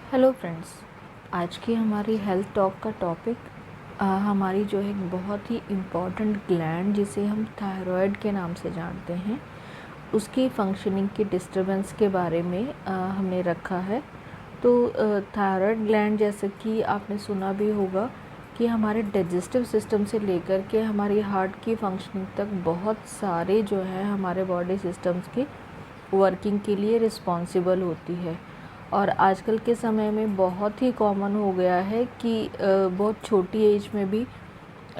Hello friends. आज की हमारी हेल्थ टॉक का टॉपिक हमारी जो है एक बहुत ही इम्पॉर्टेंट ग्लैंड जिसे हम थायराइड के नाम से जानते हैं, उसकी फंक्शनिंग की डिस्टरबेंस के बारे में हमने रखा है। तो थायराइड ग्लैंड, जैसे कि आपने सुना भी होगा कि हमारे डाइजेस्टिव सिस्टम से लेकर के हमारी हार्ट की फंक्शनिंग तक बहुत सारे जो है हमारे बॉडी सिस्टम्स की वर्किंग के लिए रिस्पॉन्सिबल होती है। और आजकल के समय में बहुत ही कॉमन हो गया है कि बहुत छोटी एज में भी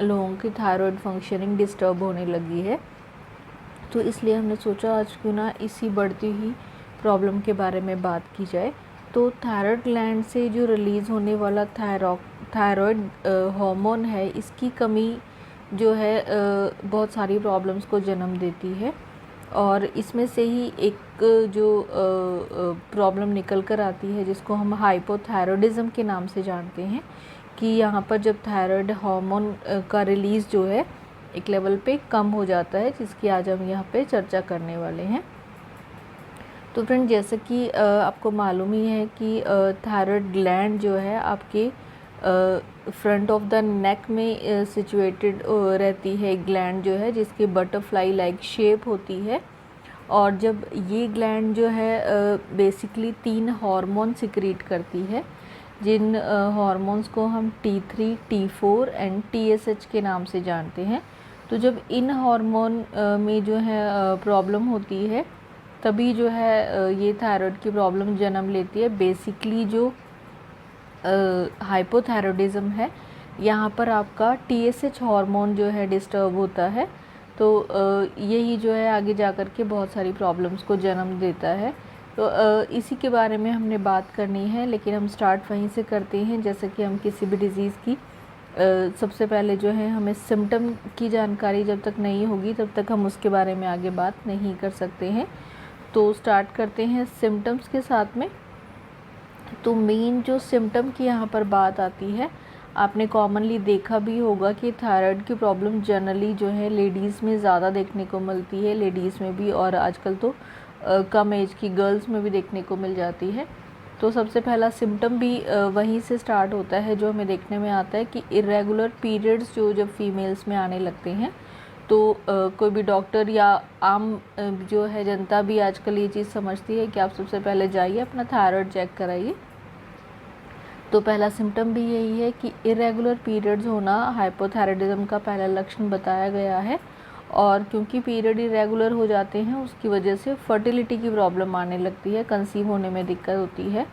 लोगों की थायराइड फंक्शनिंग डिस्टर्ब होने लगी है। तो इसलिए हमने सोचा आज क्यों ना इसी बढ़ती हुई प्रॉब्लम के बारे में बात की जाए। तो थायराइड ग्लैंड से जो रिलीज़ होने वाला थायराइड हार्मोन है, इसकी कमी जो है बहुत सारी प्रॉब्लम्स को जन्म देती है। और इसमें से ही एक जो प्रॉब्लम निकल कर आती है जिसको हम हाइपोथायरॉयडिज्म के नाम से जानते हैं, कि यहाँ पर जब थायराइड हार्मोन का रिलीज़ जो है एक लेवल पे कम हो जाता है, जिसकी आज हम यहाँ पे चर्चा करने वाले हैं। तो फ्रेंड, जैसे कि आपको मालूम ही है कि थायराइड ग्लैंड जो है आपके फ्रंट ऑफ द नेक में सिचुएटेड रहती है। ग्लैंड जो है जिसकी बटरफ्लाई लाइक शेप होती है। और जब ये ग्लैंड जो है बेसिकली 3 हार्मोन सिक्रीट करती है, जिन हार्मोन्स को हम T3, T4 एंड TSH के नाम से जानते हैं। तो जब इन हार्मोन में जो है प्रॉब्लम होती है, तभी जो है ये थायराइड की प्रॉब्लम जन्म लेती है। बेसिकली जो हाइपोथायरॉयडिज्म है, यहाँ पर आपका TSH हार्मोन जो है डिस्टर्ब होता है। तो यही जो है आगे जा कर के बहुत सारी प्रॉब्लम्स को जन्म देता है। तो इसी के बारे में हमने बात करनी है, लेकिन हम स्टार्ट वहीं से करते हैं। जैसे कि हम किसी भी डिज़ीज़ की सबसे पहले जो है हमें सिम्टम की जानकारी जब तक नहीं होगी तब तक हम उसके बारे में आगे बात नहीं कर सकते हैं। तो स्टार्ट करते हैं सिम्टम्स के साथ में। तो मेन जो सिम्टम की यहाँ पर बात आती है, आपने कॉमनली देखा भी होगा कि थायराइड की प्रॉब्लम जनरली जो है लेडीज़ में ज़्यादा देखने को मिलती है, लेडीज़ में भी, और आजकल तो कम एज की गर्ल्स में भी देखने को मिल जाती है। तो सबसे पहला सिम्टम भी वहीं से स्टार्ट होता है, जो हमें देखने में आता है कि इरेगुलर पीरियड्स जो जब फीमेल्स में आने लगते हैं, तो कोई भी डॉक्टर या आम जो है जनता भी आजकल ये चीज़ समझती है कि आप सबसे पहले जाइए अपना थायराइड चेक कराइए। तो पहला सिम्टम भी यही है कि इरेगुलर पीरियड्स होना हाइपोथायरॉयडिज्म का पहला लक्षण बताया गया है। और क्योंकि पीरियड इरेगुलर हो जाते हैं, उसकी वजह से फर्टिलिटी की प्रॉब्लम आने लगती है, कंसीव होने में दिक्कत होती है।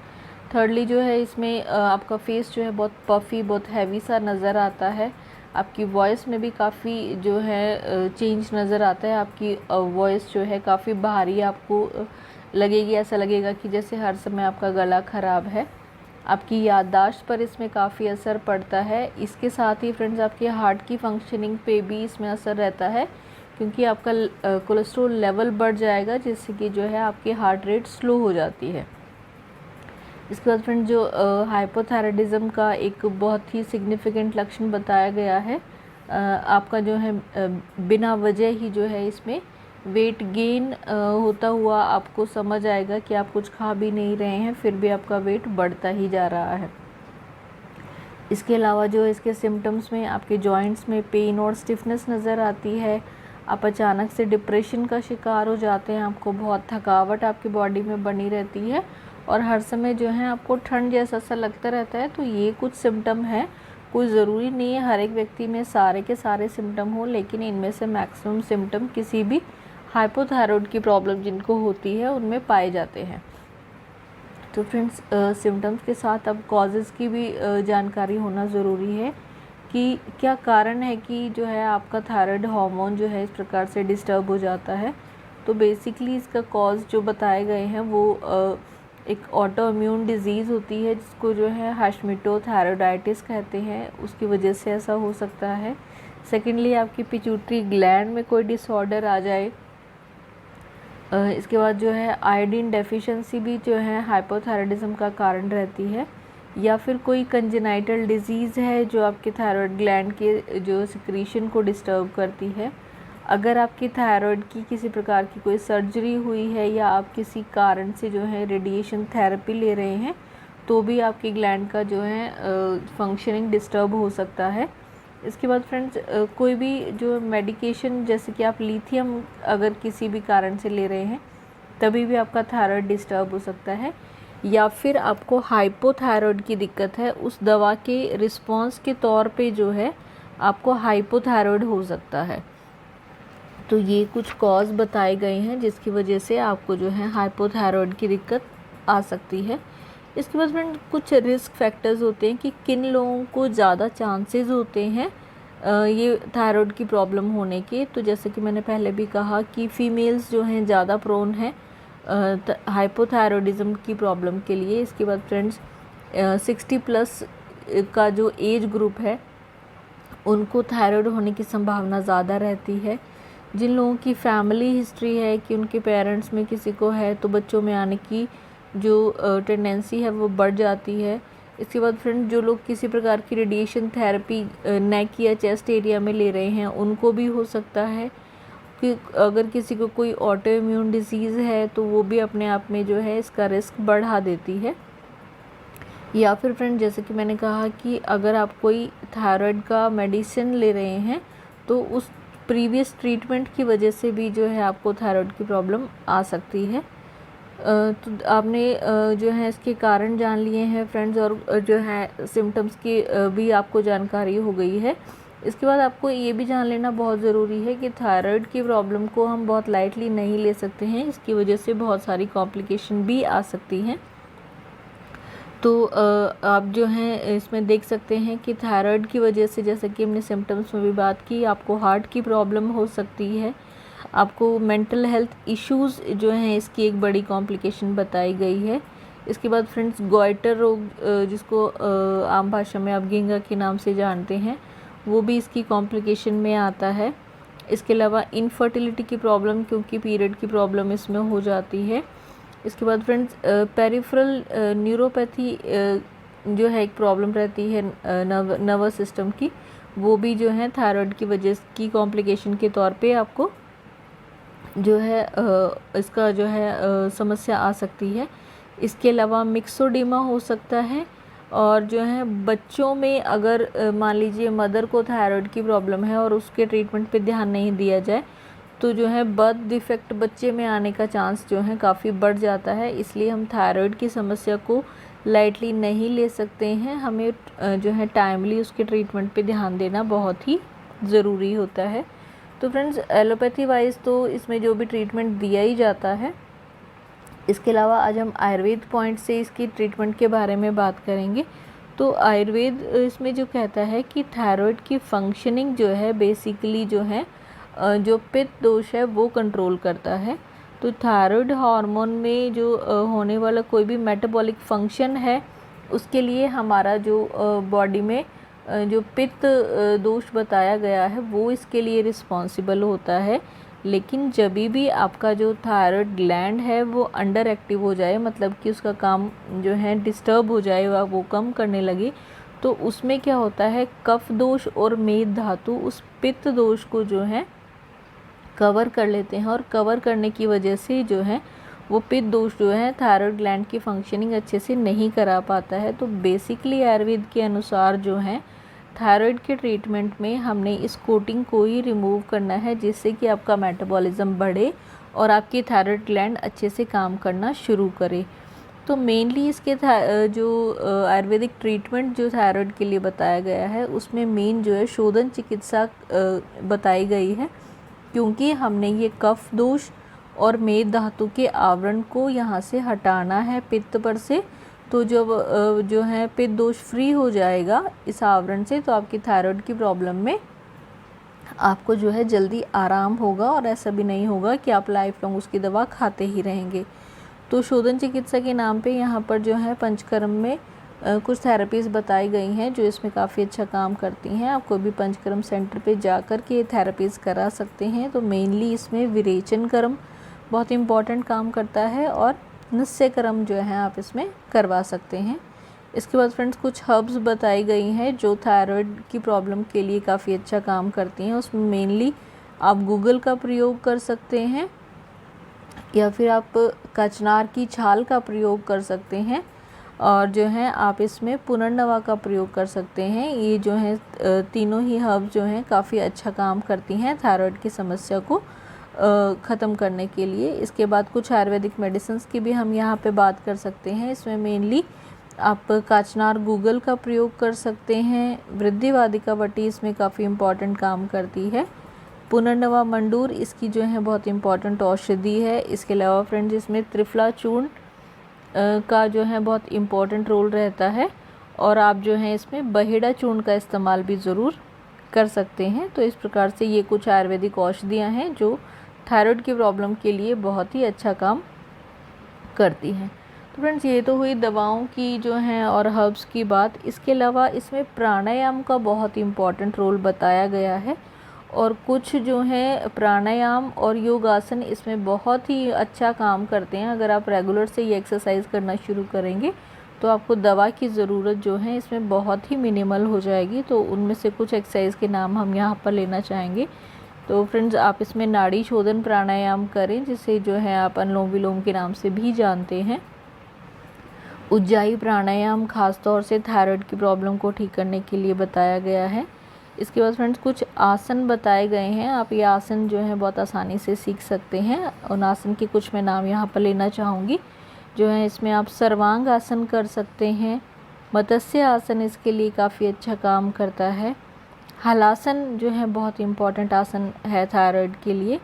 थर्डली जो है इसमें आपका फेस जो है बहुत पफ़ी, बहुत हैवी सा नज़र आता है। आपकी वॉइस में भी काफ़ी जो है चेंज नज़र आता है। आपकी वॉइस जो है काफ़ी भारी आपको लगेगी, ऐसा लगेगा कि जैसे हर समय आपका गला ख़राब है। आपकी याददाश्त पर इसमें काफ़ी असर पड़ता है। इसके साथ ही फ्रेंड्स, आपके हार्ट की फंक्शनिंग पे भी इसमें असर रहता है, क्योंकि आपका कोलेस्ट्रॉल लेवल बढ़ जाएगा, जिससे कि जो है आपकी हार्ट रेट स्लो हो जाती है। इसके बाद फ्रेंड, जो हाइपोथायरॉयडिज्म का एक बहुत ही सिग्निफिकेंट लक्षण बताया गया है, आपका जो है बिना वजह ही जो है इसमें वेट गेन होता हुआ आपको समझ आएगा कि आप कुछ खा भी नहीं रहे हैं, फिर भी आपका वेट बढ़ता ही जा रहा है। इसके अलावा जो इसके सिम्टम्स में आपके जॉइंट्स में पेन और स्टिफनेस नज़र आती है। आप अचानक से डिप्रेशन का शिकार हो जाते हैं, आपको बहुत थकावट आपकी बॉडी में बनी रहती है, और हर समय जो है आपको ठंड जैसा सा लगता रहता है। तो ये कुछ सिम्टम हैं। कोई ज़रूरी नहीं है हर एक व्यक्ति में सारे के सारे सिम्टम हो, लेकिन इनमें से मैक्सिमम सिम्टम किसी भी हाइपोथायरॉयड की प्रॉब्लम जिनको होती है उनमें पाए जाते हैं। तो फ्रेंड्स, सिम्टम्स के साथ अब कॉजेज़ की भी जानकारी होना ज़रूरी है कि क्या कारण है कि जो है आपका थायराइड हार्मोन जो है इस प्रकार से डिस्टर्ब हो जाता है। तो बेसिकली इसका कॉज जो बताए गए हैं वो एक ऑटो इम्यून डिज़ीज़ होती है, जिसको जो है हाशिमोटो थायराइडाइटिस कहते हैं, उसकी वजह से ऐसा हो सकता है। सेकेंडली, आपकी पिट्यूटरी ग्लैंड में कोई डिसऑर्डर आ जाए। इसके बाद जो है आयोडीन डेफिशिएंसी भी जो है हाइपोथायरॉयडिज्म का कारण रहती है, या फिर कोई कंजेनाइटल डिजीज़ है जो आपके थायराइड ग्लैंड के जो सिक्रीशन को डिस्टर्ब करती है। अगर आपकी थायराइड की किसी प्रकार की कोई सर्जरी हुई है, या आप किसी कारण से जो है रेडिएशन थेरेपी ले रहे हैं, तो भी आपकी ग्लैंड का जो है फंक्शनिंग डिस्टर्ब हो सकता है। इसके बाद फ्रेंड्स कोई भी जो मेडिकेशन, जैसे कि आप लिथियम अगर किसी भी कारण से ले रहे हैं तभी भी आपका थायराइड डिस्टर्ब हो सकता है, या फिर आपको हाइपोथायरॉयड की दिक्कत है, उस दवा के रिस्पॉन्स के तौर पे जो है आपको हाइपोथायरॉयड हो सकता है। तो ये कुछ कॉज बताए गए हैं जिसकी वजह से आपको जो है हाइपोथायरॉयड की दिक्कत आ सकती है। इसके बाद फ्रेंड कुछ रिस्क फैक्टर्स होते हैं कि किन लोगों को ज़्यादा चांसेस होते हैं ये थायराइड की प्रॉब्लम होने के। तो जैसे कि मैंने पहले भी कहा कि फ़ीमेल्स जो हैं ज़्यादा प्रोन है हाइपोथायरॉयडिज्म की प्रॉब्लम के लिए। इसके बाद फ्रेंड्स 60+ का जो एज ग्रुप है उनको थायराइड होने की संभावना ज़्यादा रहती है। जिन लोगों की फैमिली हिस्ट्री है कि उनके पेरेंट्स में किसी को है तो बच्चों में आने की जो टेंडेंसी है वो बढ़ जाती है। इसके बाद फ्रेंड जो लोग किसी प्रकार की रेडिएशन थेरेपी नेक या चेस्ट एरिया में ले रहे हैं उनको भी हो सकता है कि अगर किसी को कोई ऑटो इम्यून डिजीज़ है तो वो भी अपने आप में जो है इसका रिस्क बढ़ा देती है। या फिर फ्रेंड जैसे कि मैंने कहा कि अगर आप कोई थायराइड का मेडिसिन ले रहे हैं तो उस प्रीवियस ट्रीटमेंट की वजह से भी जो है आपको थायराइड की प्रॉब्लम आ सकती है। तो आपने जो है इसके कारण जान लिए हैं फ्रेंड्स, और जो है सिम्टम्स की भी आपको जानकारी हो गई है। इसके बाद आपको ये भी जान लेना बहुत ज़रूरी है कि थायराइड की प्रॉब्लम को हम बहुत लाइटली नहीं ले सकते हैं, इसकी वजह से बहुत सारी कॉम्प्लिकेशन भी आ सकती हैं। तो आप जो हैं इसमें देख सकते हैं कि थायराइड की वजह से, जैसे कि हमने सिम्टम्स में भी बात की, आपको हार्ट की प्रॉब्लम हो सकती है, आपको मेंटल हेल्थ इश्यूज़ जो हैं इसकी एक बड़ी कॉम्प्लिकेशन बताई गई है। इसके बाद फ्रेंड्स गॉइटर रोग, जिसको आम भाषा में आप गिंगा के नाम से जानते हैं, वो भी इसकी कॉम्प्लिकेशन में आता है। इसके अलावा इनफर्टिलिटी की प्रॉब्लम, क्योंकि पीरियड की प्रॉब्लम इसमें हो जाती है। इसके बाद फ्रेंड्स पेरिफेरल न्यूरोपैथी जो है एक प्रॉब्लम रहती है नर्वस सिस्टम की, वो भी जो है थायराइड की वजह की कॉम्प्लिकेशन के तौर पे आपको जो है इसका जो है समस्या आ सकती है। इसके अलावा मिक्सोडीमा हो सकता है, और जो है बच्चों में अगर मान लीजिए मदर को थायराइड की प्रॉब्लम है और उसके ट्रीटमेंट पे ध्यान नहीं दिया जाए तो जो है बर्थ डिफेक्ट बच्चे में आने का चांस जो है काफ़ी बढ़ जाता है। इसलिए हम थायराइड की समस्या को लाइटली नहीं ले सकते हैं, हमें जो है टाइमली उसके ट्रीटमेंट पे ध्यान देना बहुत ही ज़रूरी होता है। तो फ्रेंड्स एलोपैथी वाइज तो इसमें जो भी ट्रीटमेंट दिया ही जाता है। इसके अलावा आज हम आयुर्वेद पॉइंट से इसकी ट्रीटमेंट के बारे में बात करेंगे। तो आयुर्वेद इसमें जो कहता है कि थायराइड की फंक्शनिंग जो है बेसिकली जो है जो पित्त दोष है वो कंट्रोल करता है। तो थायराइड हार्मोन में जो होने वाला कोई भी मेटाबॉलिक फंक्शन है उसके लिए हमारा जो बॉडी में जो पित्त दोष बताया गया है वो इसके लिए रिस्पॉन्सिबल होता है। लेकिन जब भी आपका जो थायराइड ग्लैंड है वो अंडर एक्टिव हो जाए, मतलब कि उसका काम जो है डिस्टर्ब हो जाए, वो कम करने लगे, तो उसमें क्या होता है कफ दोष और मेद धातु उस पित्त दोष को जो है कवर कर लेते हैं, और कवर करने की वजह से जो है वो पित्त दोष जो है थायराइड ग्लैंड की फंक्शनिंग अच्छे से नहीं करा पाता है। तो बेसिकली आयुर्वेद के अनुसार जो है थायराइड के ट्रीटमेंट में हमने इस कोटिंग को ही रिमूव करना है, जिससे कि आपका मेटाबॉलिज्म बढ़े और आपकी थायराइड ग्लैंड अच्छे से काम करना शुरू करे। तो मेनली इसके जो आयुर्वेदिक ट्रीटमेंट जो थायराइड के लिए बताया गया है उसमें मेन जो है शोधन चिकित्सा बताई गई है, क्योंकि हमने ये कफ दोष और मेद धातु के आवरण को यहाँ से हटाना है पित्त पर से। तो जब जो है पित्त दोष फ्री हो जाएगा इस आवरण से तो आपकी थायराइड की प्रॉब्लम में आपको जो है जल्दी आराम होगा, और ऐसा भी नहीं होगा कि आप लाइफ लॉन्ग उसकी दवा खाते ही रहेंगे। तो शोधन चिकित्सा के नाम पे यहाँ पर जो है पंचकर्म में कुछ थेरेपीज़ बताई गई हैं जो इसमें काफ़ी अच्छा काम करती हैं। आप कोई भी पंचकर्म सेंटर पे जा कर के थेरेपीज़ करा सकते हैं। तो मेनली इसमें विरेचन कर्म बहुत इम्पॉर्टेंट काम करता है, और नस्य कर्म जो है आप इसमें करवा सकते हैं। इसके बाद फ्रेंड्स कुछ हर्ब्स बताई गई हैं जो थायराइड की प्रॉब्लम के लिए काफ़ी अच्छा काम करती हैं। उसमें मेनली आप गूगल का प्रयोग कर सकते हैं, या फिर आप कचनार की छाल का प्रयोग कर सकते हैं। और जो है आप इसमें पुनर्नवा का प्रयोग कर सकते हैं। ये जो है तीनों ही हर्ब जो हैं काफ़ी अच्छा काम करती हैं थायराइड की समस्या को ख़त्म करने के लिए। इसके बाद कुछ आयुर्वेदिक मेडिसिन्स की भी हम यहाँ पे बात कर सकते हैं। इसमें मेनली आप काचनार गूगल का प्रयोग कर सकते हैं। वृद्धिवादिका वटी इसमें काफ़ी इम्पॉर्टेंट काम करती है। पुनर्नवा मंडूर इसकी जो है बहुत इम्पॉर्टेंट औषधि है। इसके अलावा फ्रेंड्स इसमें त्रिफला चूर्ण का जो है बहुत इम्पॉर्टेंट रोल रहता है और आप जो है इसमें बहेड़ा चूर्ण का इस्तेमाल भी ज़रूर कर सकते हैं। तो इस प्रकार से ये कुछ आयुर्वेदिक औषधियाँ हैं जो थायराइड की प्रॉब्लम के लिए बहुत ही अच्छा काम करती हैं। तो फ्रेंड्स ये तो हुई दवाओं की जो हैं और हर्ब्स की बात। इसके अलावा इसमें प्राणायाम का बहुत इम्पॉर्टेंट रोल बताया गया है और कुछ जो है प्राणायाम और योगासन इसमें बहुत ही अच्छा काम करते हैं। अगर आप रेगुलर से ये एक्सरसाइज करना शुरू करेंगे तो आपको दवा की ज़रूरत जो है इसमें बहुत ही मिनिमल हो जाएगी। तो उनमें से कुछ एक्सरसाइज के नाम हम यहाँ पर लेना चाहेंगे। तो फ्रेंड्स आप इसमें नाड़ी शोधन प्राणायाम करें, जिसे जो है आप अनुलोम विलोम के नाम से भी जानते हैं। उज्जाई प्राणायाम खास तौर से थायराइड की प्रॉब्लम को ठीक करने के लिए बताया गया है। इसके बाद फ्रेंड्स कुछ आसन बताए गए हैं। आप ये आसन जो है बहुत आसानी से सीख सकते हैं। उन आसन के कुछ मैं नाम यहाँ पर लेना चाहूँगी जो है इसमें आप सर्वांग आसन कर सकते हैं। मत्स्य आसन इसके लिए काफ़ी अच्छा काम करता है। हलासन जो है बहुत इम्पॉर्टेंट आसन है थायराइड के लिए।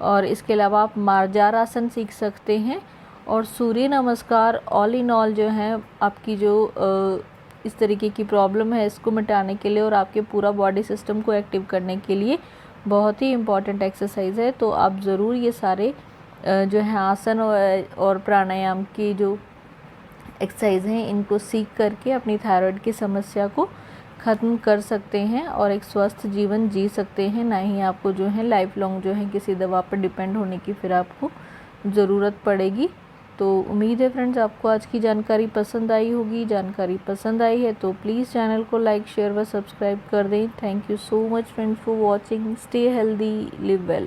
और इसके अलावा आप मार्जार आसन सीख सकते हैं। और सूर्य नमस्कार ऑल इन ऑल जो है आपकी जो इस तरीके की प्रॉब्लम है इसको मिटाने के लिए और आपके पूरा बॉडी सिस्टम को एक्टिव करने के लिए बहुत ही इम्पॉर्टेंट एक्सरसाइज है। तो आप ज़रूर ये सारे जो है आसन और प्राणायाम की जो एक्सरसाइज हैं इनको सीख करके अपनी थायराइड की समस्या को ख़त्म कर सकते हैं और एक स्वस्थ जीवन जी सकते हैं। ना ही आपको जो है लाइफ लॉन्ग जो है किसी दवा पर डिपेंड होने की फिर आपको ज़रूरत पड़ेगी। तो उम्मीद है फ्रेंड्स आपको आज की जानकारी पसंद आई होगी। जानकारी पसंद आई है तो प्लीज़ चैनल को लाइक शेयर व सब्सक्राइब कर दें। Thank you so much friends for watching. Stay healthy, live well.